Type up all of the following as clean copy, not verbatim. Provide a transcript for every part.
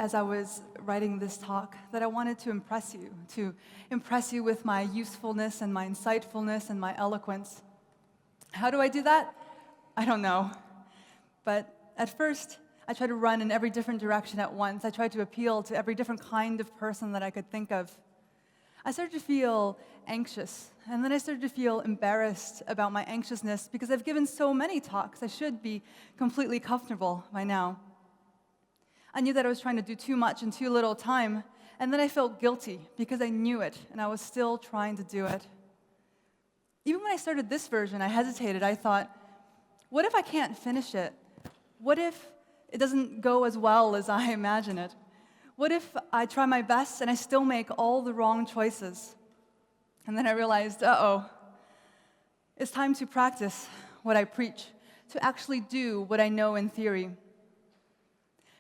as I was writing this talk that I wanted to impress you with my usefulness and my insightfulness and my eloquence. How do I do that? I don't know. But at first, I tried to run in every different direction at once. I tried to appeal to every different kind of person that I could think of. I started to feel anxious, and then I started to feel embarrassed about my anxiousness because I've given so many talks. I should be completely comfortable by now. I knew that I was trying to do too much in too little time, and then I felt guilty because I knew it, and I was still trying to do it. Even when I started this version, I hesitated. I thought, what if I can't finish it? What if it doesn't go as well as I imagine it? What if I try my best and I still make all the wrong choices? And then I realized, it's time to practice what I preach, to actually do what I know in theory.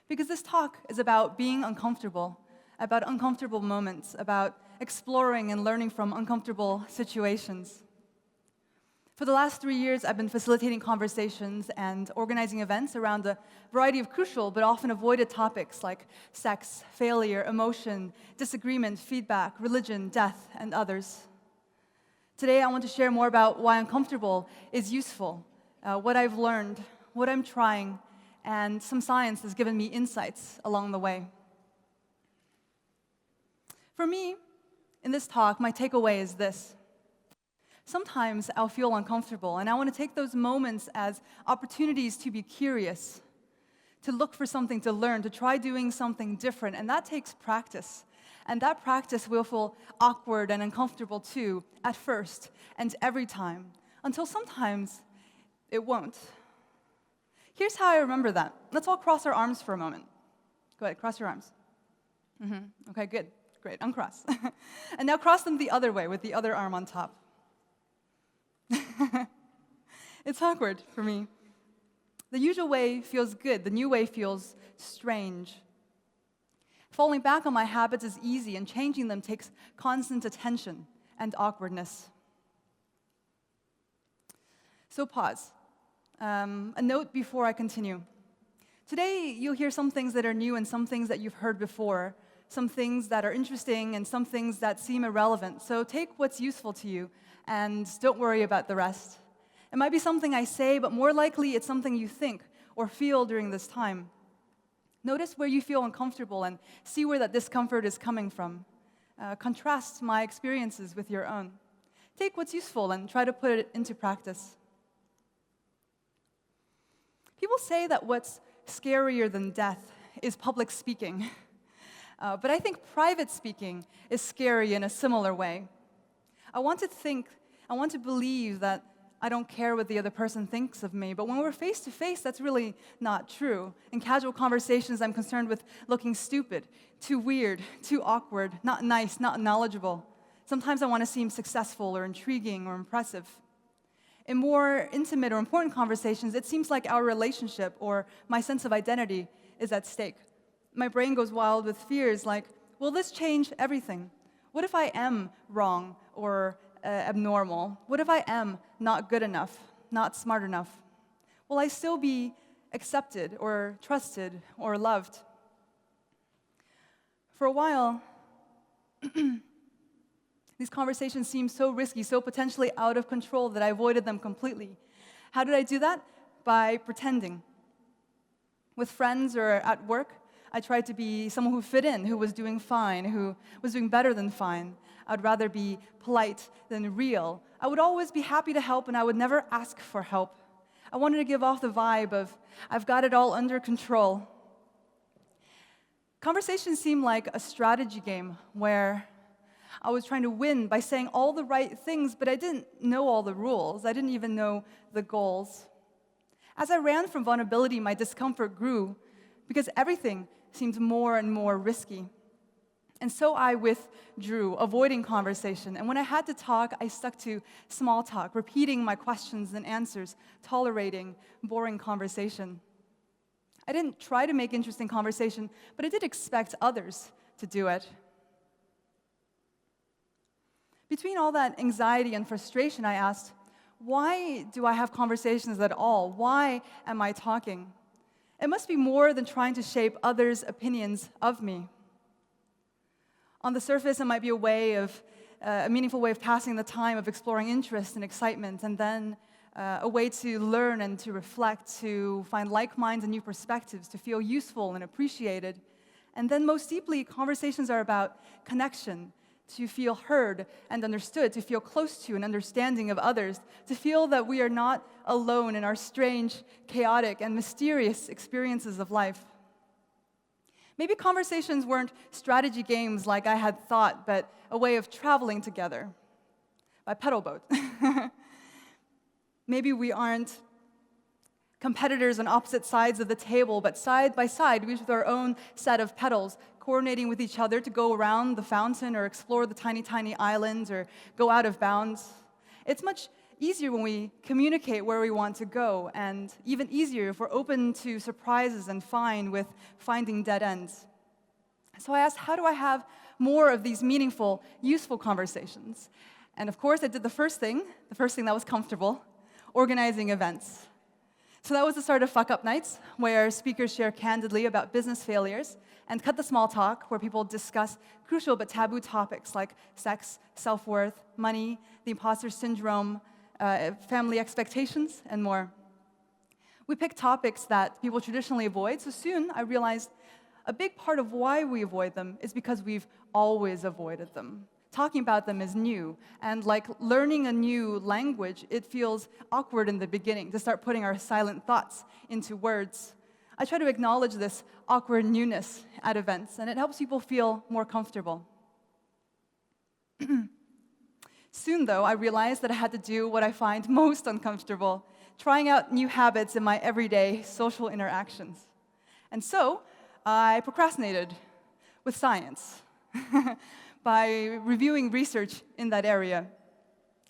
Because this talk is about being uncomfortable, about uncomfortable moments, about exploring and learning from uncomfortable situations. For the last 3 years, I've been facilitating conversations and organizing events around a variety of crucial but often avoided topics like sex, failure, emotion, disagreement, feedback, religion, death, and others. Today, I want to share more about why uncomfortable is useful, what I've learned, what I'm trying, and some science has given me insights along the way. For me, in this talk, my takeaway is this. Sometimes I'll feel uncomfortable, and I want to take those moments as opportunities to be curious, to look for something to learn, to try doing something different, and that takes practice. And that practice will feel awkward and uncomfortable too, at first, and every time, until sometimes it won't. Here's how I remember that. Let's all cross our arms for a moment. Go ahead, cross your arms. Okay, good, great, uncross. And now cross them the other way with the other arm on top. It's awkward for me. The usual way feels good. The new way feels strange. Falling back on my habits is easy, and changing them takes constant attention and awkwardness. So pause. A note before I continue. Today, you'll hear some things that are new and some things that you've heard before, some things that are interesting and some things that seem irrelevant. So take what's useful to you and don't worry about the rest. It might be something I say, but more likely it's something you think or feel during this time. Notice where you feel uncomfortable and see where that discomfort is coming from. Contrast my experiences with your own. Take what's useful and try to put it into practice. People say that what's scarier than death is public speaking. But I think private speaking is scary in a similar way. I want to believe that I don't care what the other person thinks of me, but when we're face to face, that's really not true. In casual conversations, I'm concerned with looking stupid, too weird, too awkward, not nice, not knowledgeable. Sometimes I want to seem successful or intriguing or impressive. In more intimate or important conversations, it seems like our relationship or my sense of identity is at stake. My brain goes wild with fears like, will this change everything? What if I am wrong or abnormal? What if I am not good enough, not smart enough? Will I still be accepted or trusted or loved? For a while, these conversations seemed so risky, so potentially out of control that I avoided them completely. How did I do that? By pretending. With friends or at work, I tried to be someone who fit in, who was doing fine, who was doing better than fine. I'd rather be polite than real. I would always be happy to help, and I would never ask for help. I wanted to give off the vibe of, I've got it all under control. Conversations seemed like a strategy game where I was trying to win by saying all the right things, but I didn't know all the rules. I didn't even know the goals. As I ran from vulnerability, my discomfort grew because everything seemed more and more risky. And so I withdrew, avoiding conversation. And when I had to talk, I stuck to small talk, repeating my questions and answers, tolerating boring conversation. I didn't try to make interesting conversation, but I did expect others to do it. Between all that anxiety and frustration, I asked, why do I have conversations at all? Why am I talking? It must be more than trying to shape others' opinions of me. On the surface, it might be a meaningful way of passing the time, of exploring interest and excitement, and then a way to learn and to reflect, to find like minds and new perspectives, to feel useful and appreciated. And then most deeply, conversations are about connection, to feel heard and understood, to feel close to and understanding of others, to feel that we are not alone in our strange, chaotic, and mysterious experiences of life. Maybe conversations weren't strategy games like I had thought, but a way of traveling together by pedal boat. Maybe we aren't competitors on opposite sides of the table, but side by side, each with our own set of pedals, coordinating with each other to go around the fountain or explore the tiny, tiny islands or go out of bounds. It's much easier when we communicate where we want to go, and even easier if we're open to surprises and fine with finding dead ends. So I asked, how do I have more of these meaningful, useful conversations? And of course, I did the first thing that was comfortable, organizing events. So that was the start of Fuck Up Nights, where speakers share candidly about business failures, and Cut the Small Talk, where people discuss crucial but taboo topics like sex, self-worth, money, the imposter syndrome, family expectations, and more. We pick topics that people traditionally avoid, so soon I realized a big part of why we avoid them is because we've always avoided them. Talking about them is new, and like learning a new language, it feels awkward in the beginning to start putting our silent thoughts into words. I try to acknowledge this awkward newness at events, and it helps people feel more comfortable. Soon, though, I realized that I had to do what I find most uncomfortable, trying out new habits in my everyday social interactions. And so, I procrastinated with science by reviewing research in that area.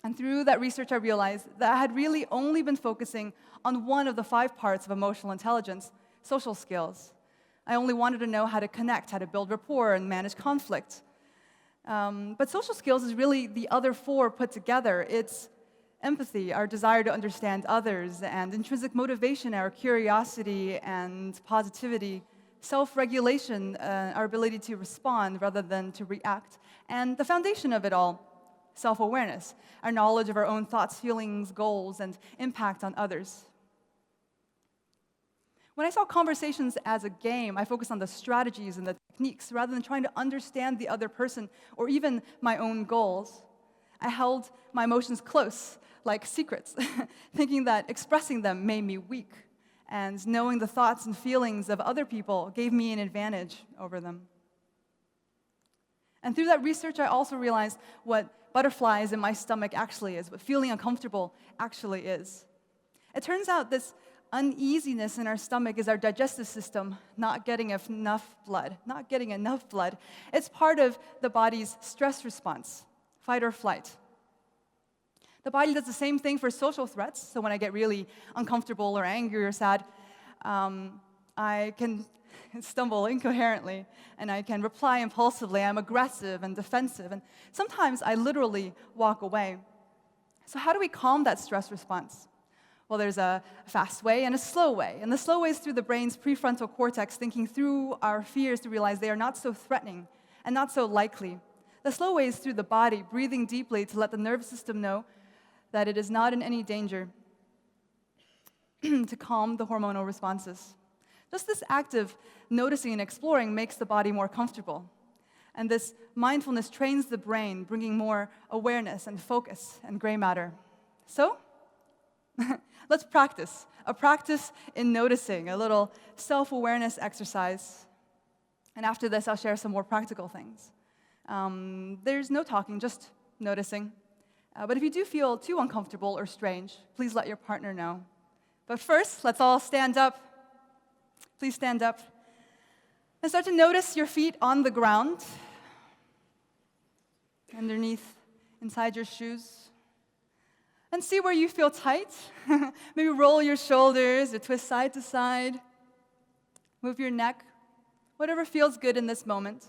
And through that research, I realized that I had really only been focusing on one of the 5 parts of emotional intelligence, social skills. I only wanted to know how to connect, how to build rapport, and manage conflict. But social skills is really the other 4 put together. It's empathy, our desire to understand others, and intrinsic motivation, our curiosity and positivity, self-regulation, our ability to respond rather than to react, and the foundation of it all, self-awareness, our knowledge of our own thoughts, feelings, goals, and impact on others. When I saw conversations as a game, I focused on the strategies and the techniques rather than trying to understand the other person or even my own goals. I held my emotions close, like secrets, thinking that expressing them made me weak, and knowing the thoughts and feelings of other people gave me an advantage over them. And through that research, I also realized what butterflies in my stomach actually is, what feeling uncomfortable actually is. It turns out this uneasiness in our stomach is our digestive system not getting enough blood. It's part of the body's stress response, fight or flight. The body does the same thing for social threats. So when I get really uncomfortable or angry or sad, I can stumble incoherently, and I can reply impulsively. I'm aggressive and defensive, and sometimes I literally walk away. So how do we calm that stress response? Well, there's a fast way and a slow way. And the slow way is through the brain's prefrontal cortex, thinking through our fears to realize they are not so threatening and not so likely. The slow way is through the body, breathing deeply to let the nervous system know that it is not in any danger, to calm the hormonal responses. Just this act of noticing and exploring makes the body more comfortable. And this mindfulness trains the brain, bringing more awareness and focus and gray matter. So, let's practice. A practice in noticing, a little self-awareness exercise. And after this, I'll share some more practical things. There's no talking, just noticing. But if you do feel too uncomfortable or strange, please let your partner know. But first, let's all stand up. Please stand up. And start to notice your feet on the ground, underneath, inside your shoes. And see where you feel tight. Maybe roll your shoulders or twist side to side. Move your neck. Whatever feels good in this moment.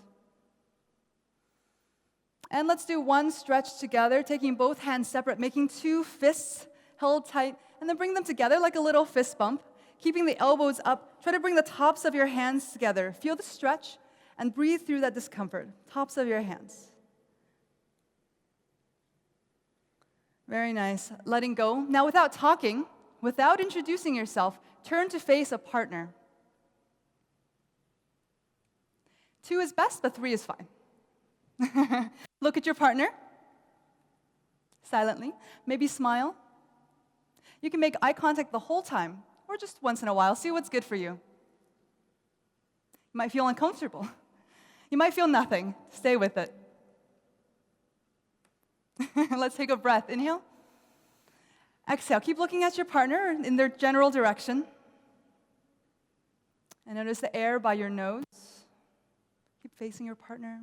And let's do one stretch together, taking both hands separate, making 2 fists held tight, and then bring them together like a little fist bump. keeping the elbows up. Try to bring the tops of your hands together. Feel the stretch and breathe through that discomfort. Tops of your hands. Very nice. Letting go. Now, without talking, without introducing yourself, turn to face a partner. 2 is best, but 3 is fine. Look at your partner silently. Maybe smile. You can make eye contact the whole time, or just once in a while. See what's good for you. You might feel uncomfortable. You might feel nothing. Stay with it. Let's take a breath. Inhale. Exhale. Keep looking at your partner in their general direction. And notice the air by your nose. Keep facing your partner.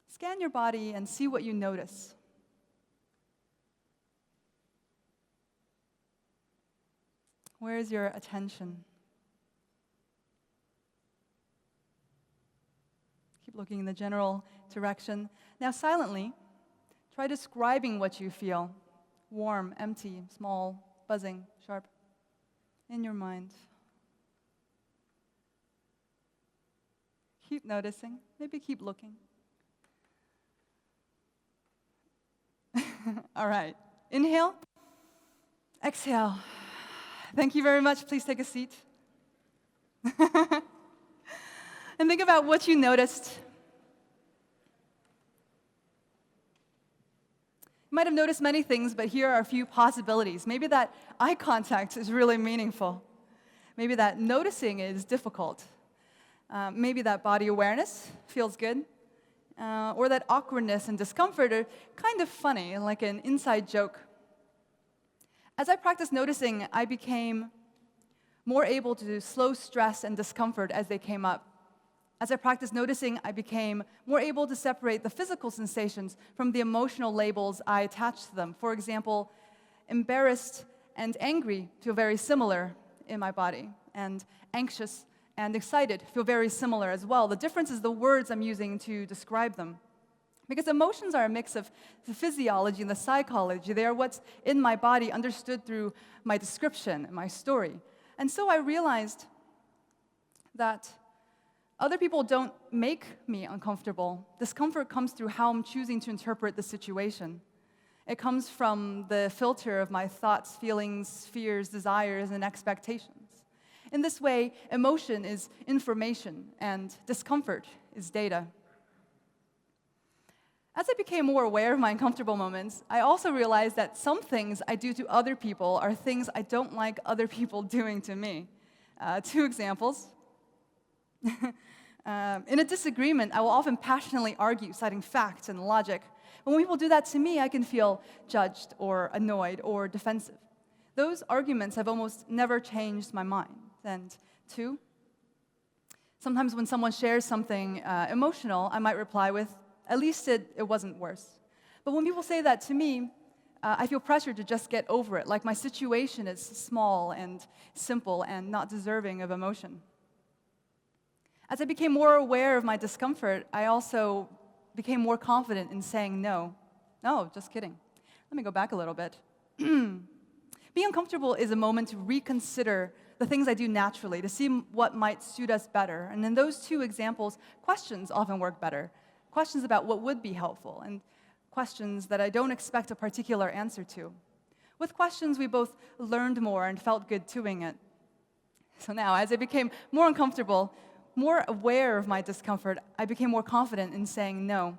Scan your body and see what you notice. Where is your attention? Keep looking in the general direction. Now, silently, try describing what you feel. Warm, empty, small, buzzing, sharp. In your mind. Keep noticing. Maybe keep looking. All right. Inhale. Exhale. Thank you very much. Please take a seat. And think about what you noticed. You might have noticed many things, but here are a few possibilities. Maybe that eye contact is really meaningful. Maybe that noticing is difficult. Maybe that body awareness feels good. Or that awkwardness and discomfort are kind of funny, like an inside joke. As I practiced noticing, I became more able to slow stress and discomfort as they came up. As I practiced noticing, I became more able to separate the physical sensations from the emotional labels I attached to them. For example, embarrassed and angry feel very similar in my body, and anxious and excited feel very similar as well. The difference is the words I'm using to describe them. Because emotions are a mix of the physiology and the psychology. They are what's in my body understood through my description and my story. And so I realized that other people don't make me uncomfortable. Discomfort comes through how I'm choosing to interpret the situation. It comes from the filter of my thoughts, feelings, fears, desires, and expectations. In this way, emotion is information, and discomfort is data. As I became more aware of my uncomfortable moments, I also realized that some things I do to other people are things I don't like other people doing to me. 2 examples. In a disagreement, I will often passionately argue, citing facts and logic. When people do that to me, I can feel judged or annoyed or defensive. Those arguments have almost never changed my mind. And 2, sometimes when someone shares something emotional, I might reply with, at least it wasn't worse. But when people say that to me, I feel pressured to just get over it, like my situation is small and simple and not deserving of emotion. As I became more aware of my discomfort, I also became more confident in saying no. No, just kidding. Let me go back a little bit. Being uncomfortable is a moment to reconsider the things I do naturally, to see what might suit us better. And in those 2 examples, questions often work better. Questions about what would be helpful, and questions that I don't expect a particular answer to. With questions, we both learned more and felt good doing it. So now, as I became more uncomfortable, more aware of my discomfort, I became more confident in saying no.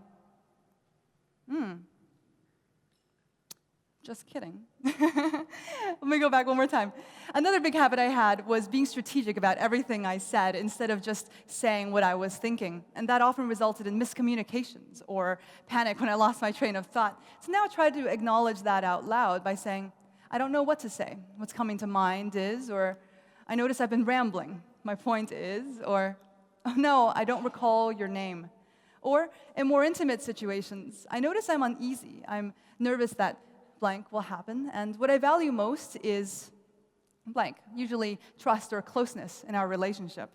Just kidding. Let me go back one more time. Another big habit I had was being strategic about everything I said instead of just saying what I was thinking. And that often resulted in miscommunications or panic when I lost my train of thought. So now I try to acknowledge that out loud by saying, I don't know what to say. What's coming to mind is, or I notice I've been rambling. My point is, or oh no, I don't recall your name. Or in more intimate situations, I notice I'm uneasy. I'm nervous that blank will happen, and what I value most is blank, usually trust or closeness in our relationship.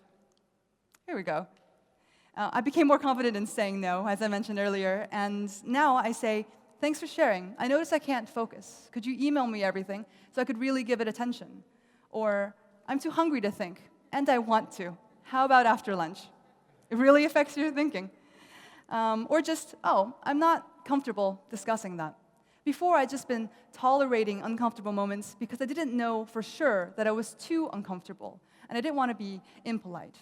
Here we go. I became more confident in saying no, as I mentioned earlier, and now I say, thanks for sharing. I notice I can't focus. Could you email me everything so I could really give it attention? Or, I'm too hungry to think, and I want to. How about after lunch? It really affects your thinking. Or just, oh, I'm not comfortable discussing that. Before, I'd just been tolerating uncomfortable moments because I didn't know for sure that I was too uncomfortable, and I didn't want to be impolite.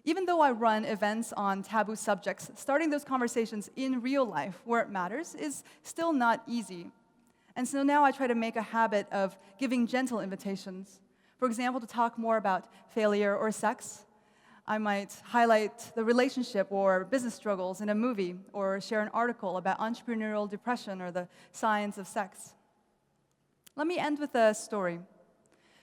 Even though I run events on taboo subjects, starting those conversations in real life where it matters is still not easy. And so now I try to make a habit of giving gentle invitations. For example, to talk more about failure or sex. I might highlight the relationship or business struggles in a movie, or share an article about entrepreneurial depression or the science of sex. Let me end with a story.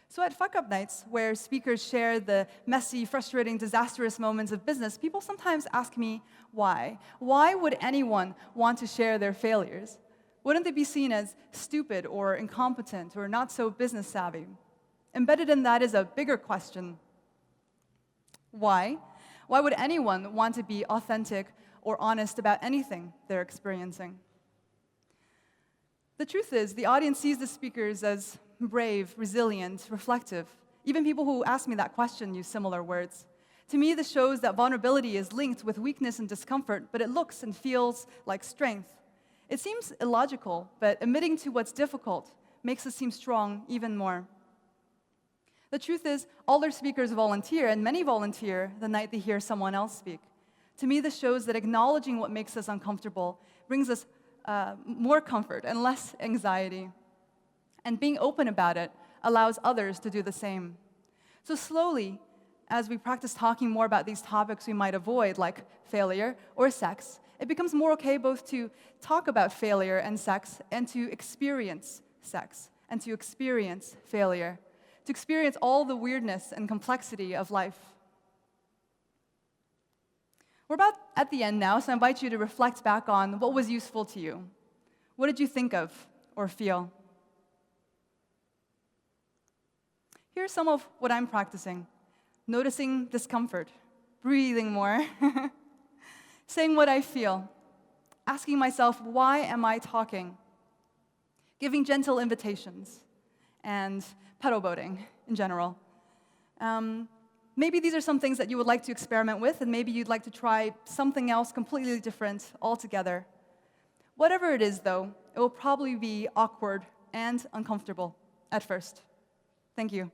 So at fuck-up nights, where speakers share the messy, frustrating, disastrous moments of business, people sometimes ask me why. Why would anyone want to share their failures? Wouldn't they be seen as stupid or incompetent or not so business savvy? Embedded in that is a bigger question. Why? Why would anyone want to be authentic or honest about anything they're experiencing? The truth is, the audience sees the speakers as brave, resilient, reflective. Even people who ask me that question use similar words. To me, this shows that vulnerability is linked with weakness and discomfort, but it looks and feels like strength. It seems illogical, but admitting to what's difficult makes us seem strong even more. The truth is, all our speakers volunteer, and many volunteer the night they hear someone else speak. To me, this shows that acknowledging what makes us uncomfortable brings us more comfort and less anxiety. And being open about it allows others to do the same. So slowly, as we practice talking more about these topics we might avoid, like failure or sex, it becomes more okay both to talk about failure and sex, and to experience sex, and to experience failure, to experience all the weirdness and complexity of life. We're about at the end now, so I invite you to reflect back on what was useful to you. What did you think of or feel? Here's some of what I'm practicing. Noticing discomfort, breathing more, saying what I feel, asking myself, why am I talking? Giving gentle invitations, and pedal boating in general. Maybe these are some things that you would like to experiment with, and maybe you'd like to try something else completely different altogether. Whatever it is, though, it will probably be awkward and uncomfortable at first. Thank you.